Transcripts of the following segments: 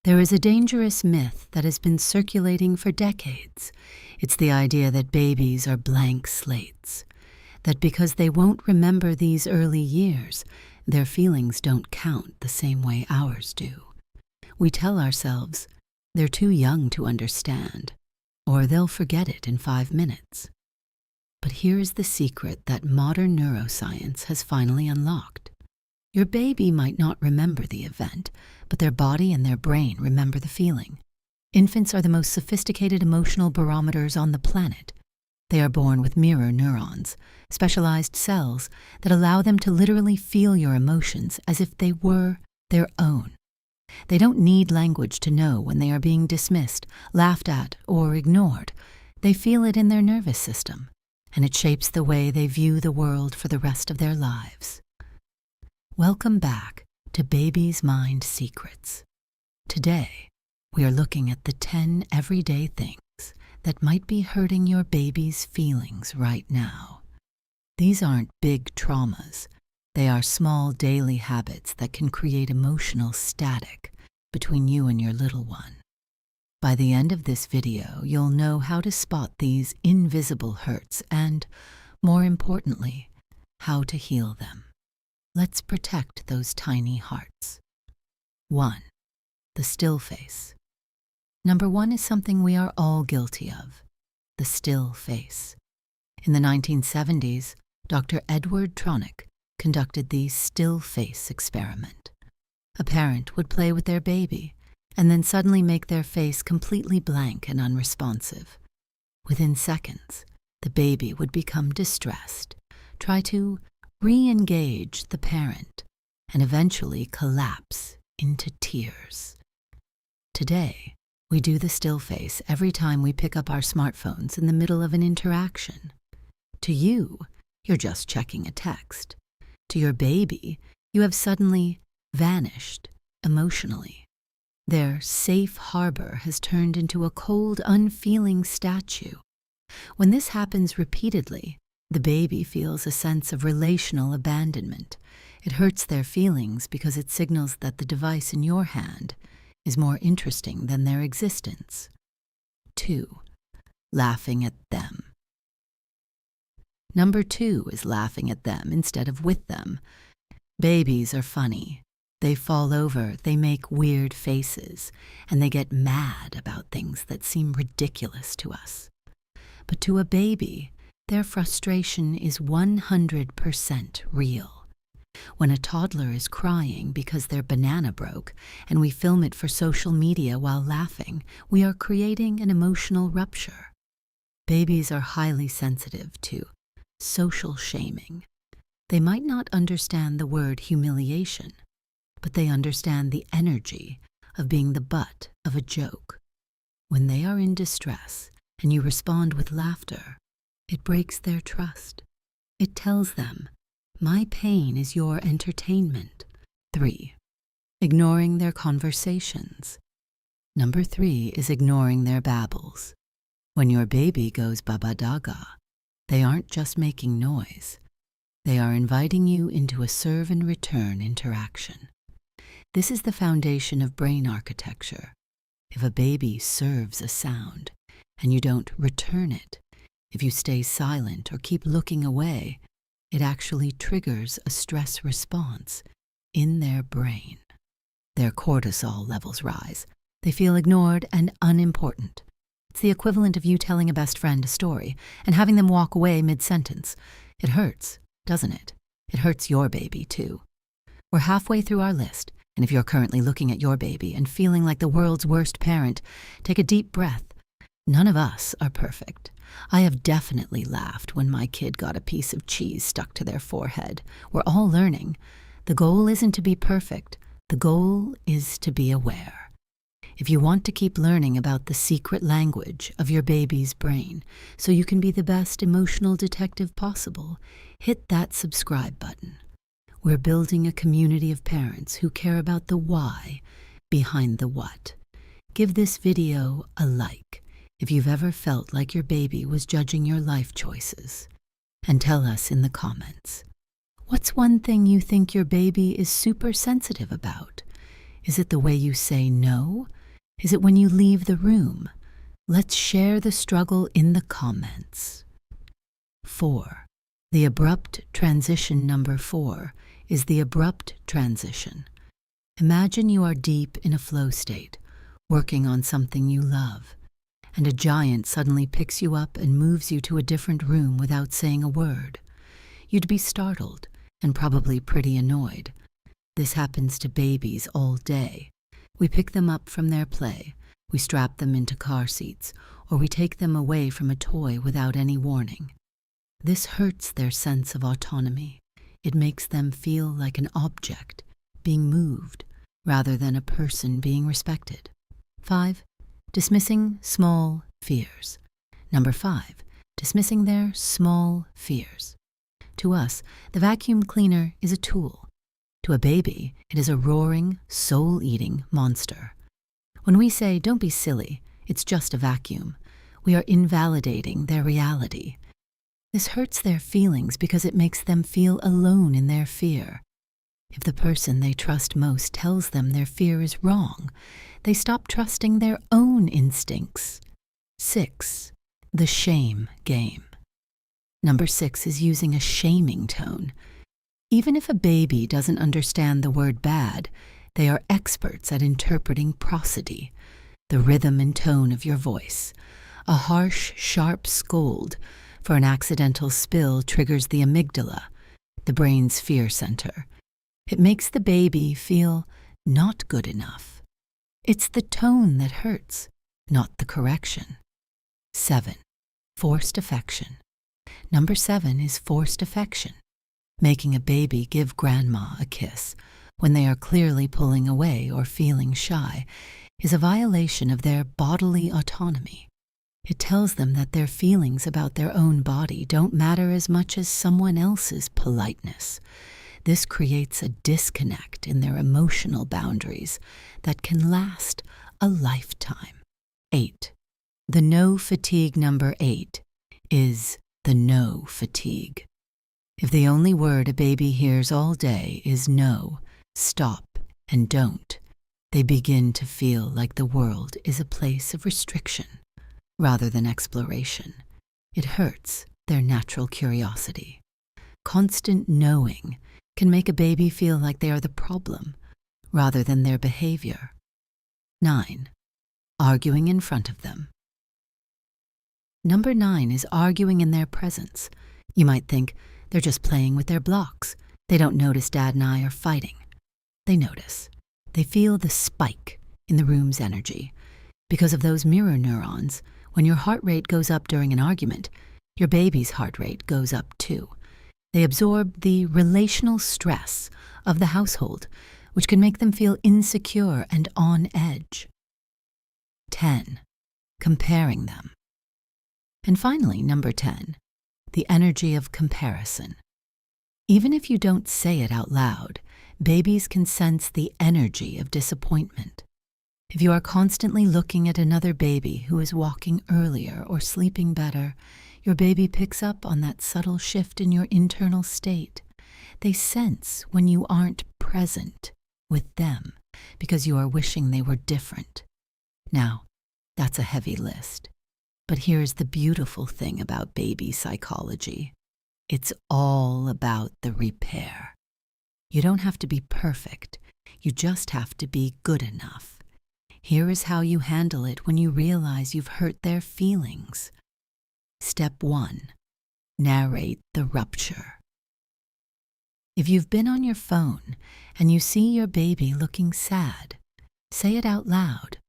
There is a dangerous myth that has been circulating for decades. It's the idea that babies are blank slates, that because they won't remember these early years, their feelings don't count the same way ours do. We tell ourselves they're too young to understand, or they'll forget it in 5 minutes. But here's the secret that modern neuroscience has finally unlocked. Your baby might not remember the event, but their body and their brain remember the feeling. Infants are the most sophisticated emotional barometers on the planet. They are born with mirror neurons, specialized cells that allow them to literally feel your emotions as if they were their own. They don't need language to know when they are being dismissed, laughed at, or ignored. They feel it in their nervous system, and it shapes the way they view the world for the rest of their lives. Welcome back to Baby's Mind Secrets. Today, we are looking at the 10 everyday things that might be hurting your baby's feelings right now. These aren't big traumas. They are small daily habits that can create emotional static between you and your little one. By the end of this video, you'll know how to spot these invisible hurts and, more importantly, how to heal them. Let's protect those tiny hearts. 1. The still face. Number 1 is something we are all guilty of, the still face. In the 1970s, Dr. Edward Tronick conducted the still face experiment. A parent would play with their baby and then suddenly make their face completely blank and unresponsive. Within seconds, the baby would become distressed, try to re-engage the parent, and eventually collapse into tears. Today, we do the still face every time we pick up our smartphones in the middle of an interaction. To you, you're just checking a text. To your baby, you have suddenly vanished emotionally. Their safe harbor has turned into a cold, unfeeling statue. When this happens repeatedly, the baby feels a sense of relational abandonment. It hurts their feelings because it signals that the device in your hand is more interesting than their existence. 2. Laughing at them. Number 2 is laughing at them instead of with them. Babies are funny. They fall over, they make weird faces, and they get mad about things that seem ridiculous to us. But to a baby, their frustration is 100% real. When a toddler is crying because their banana broke and we film it for social media while laughing, we are creating an emotional rupture. Babies are highly sensitive to social shaming. They might not understand the word humiliation, but they understand the energy of being the butt of a joke. When they are in distress and you respond with laughter, it breaks their trust. It tells them, my pain is your entertainment. 3. Ignoring their conversations. Number 3 is ignoring their babbles. When your baby goes baba-daga, they aren't just making noise. They are inviting you into a serve and return interaction. This is the foundation of brain architecture. If a baby serves a sound and you don't return it, if you stay silent or keep looking away, it actually triggers a stress response in their brain. Their cortisol levels rise. They feel ignored and unimportant. It's the equivalent of you telling a best friend a story and having them walk away mid-sentence. It hurts, doesn't it? It hurts your baby, too. We're halfway through our list, and if you're currently looking at your baby and feeling like the world's worst parent, take a deep breath. None of us are perfect. I have definitely laughed when my kid got a piece of cheese stuck to their forehead. We're all learning. The goal isn't to be perfect. The goal is to be aware. If you want to keep learning about the secret language of your baby's brain so you can be the best emotional detective possible, hit that subscribe button. We're building a community of parents who care about the why behind the what. Give this video a like if you've ever felt like your baby was judging your life choices. And tell us in the comments, what's one thing you think your baby is super sensitive about? Is it the way you say no? Is it when you leave the room? Let's share the struggle in the comments. 4. The abrupt transition number 4 is the abrupt transition. Imagine you are deep in a flow state, working on something you love, and a giant suddenly picks you up and moves you to a different room without saying a word. You'd be startled and probably pretty annoyed. This happens to babies all day. We pick them up from their play, we strap them into car seats, or we take them away from a toy without any warning. This hurts their sense of autonomy. It makes them feel like an object being moved rather than a person being respected. 5. Dismissing small fears. Number 5. Dismissing their small fears. To us, the vacuum cleaner is a tool. To a baby, it is a roaring, soul-eating monster. When we say, "Don't be silly, it's just a vacuum," we are invalidating their reality. This hurts their feelings because it makes them feel alone in their fear. If the person they trust most tells them their fear is wrong, they stop trusting their own instincts. 6. The shame game. Number 6 is using a shaming tone. Even if a baby doesn't understand the word bad, they are experts at interpreting prosody, the rhythm and tone of your voice. A harsh, sharp scold for an accidental spill triggers the amygdala, the brain's fear center. It makes the baby feel not good enough. It's the tone that hurts, not the correction. 7. Forced affection. Number 7 is forced affection. Making a baby give grandma a kiss when they are clearly pulling away or feeling shy is a violation of their bodily autonomy. It tells them that their feelings about their own body don't matter as much as someone else's politeness. This creates a disconnect in their emotional boundaries that can last a lifetime. 8. The no fatigue number 8 is the no fatigue. If the only word a baby hears all day is no, stop, and don't, they begin to feel like the world is a place of restriction rather than exploration. It hurts their natural curiosity. Constant knowing can make a baby feel like they are the problem rather than their behavior. 9. Arguing in front of them. Number 9 is arguing in their presence. You might think, they're just playing with their blocks. They don't notice Dad and I are fighting. They notice. They feel the spike in the room's energy. Because of those mirror neurons, when your heart rate goes up during an argument, your baby's heart rate goes up too. They absorb the relational stress of the household, which can make them feel insecure and on edge. 10. Comparing them. And finally, number 10. The energy of comparison. Even if you don't say it out loud, babies can sense the energy of disappointment. If you are constantly looking at another baby who is walking earlier or sleeping better, your baby picks up on that subtle shift in your internal state. They sense when you aren't present with them because you are wishing they were different. Now, that's a heavy list. But here's the beautiful thing about baby psychology. It's all about the repair. You don't have to be perfect. You just have to be good enough. Here is how you handle it when you realize you've hurt their feelings. Step 1. Narrate the rupture. If you've been on your phone and you see your baby looking sad, say it out loud.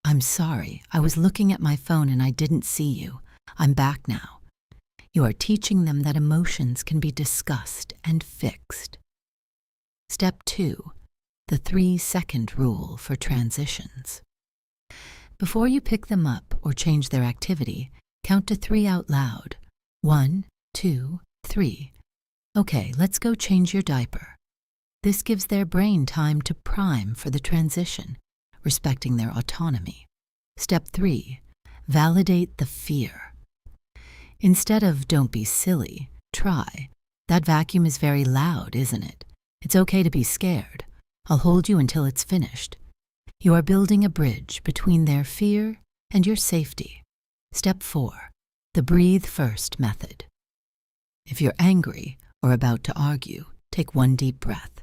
"I'm sorry, I was looking at my phone and I didn't see you. I'm back now." You are teaching them that emotions can be discussed and fixed. Step 2. The 3-second rule for transitions. Before you pick them up or change their activity, count to 3 out loud. 1, 2, 3. Okay, let's go change your diaper. This gives their brain time to prime for the transition, respecting their autonomy. Step 3. Validate the fear. Instead of "don't be silly," try, "that vacuum is very loud, isn't it? It's okay to be scared." I'll hold you until it's finished. You are building a bridge between their fear and your safety. Step 4. The breathe first method. If you're angry or about to argue, take one deep breath.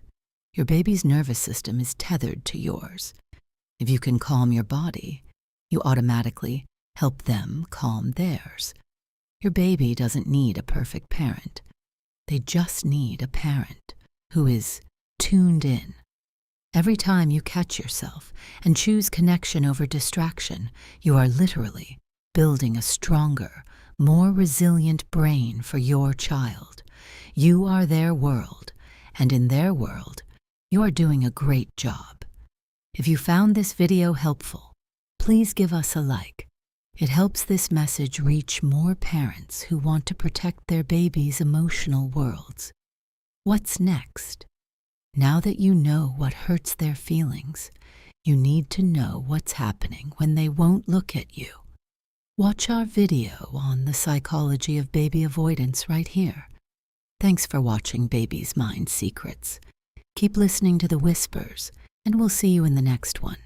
Your baby's nervous system is tethered to yours. If you can calm your body, you automatically help them calm theirs. Your baby doesn't need a perfect parent. They just need a parent who is tuned in. Every time you catch yourself and choose connection over distraction, you are literally building a stronger, more resilient brain for your child. You are their world, and in their world, you are doing a great job. If you found this video helpful, please give us a like. It helps this message reach more parents who want to protect their babies' emotional worlds. What's next? Now that you know what hurts their feelings, you need to know what's happening when they won't look at you. Watch our video on the psychology of baby avoidance right here. Thanks for watching Baby's Mind Secrets. Keep listening to the whispers, and we'll see you in the next one.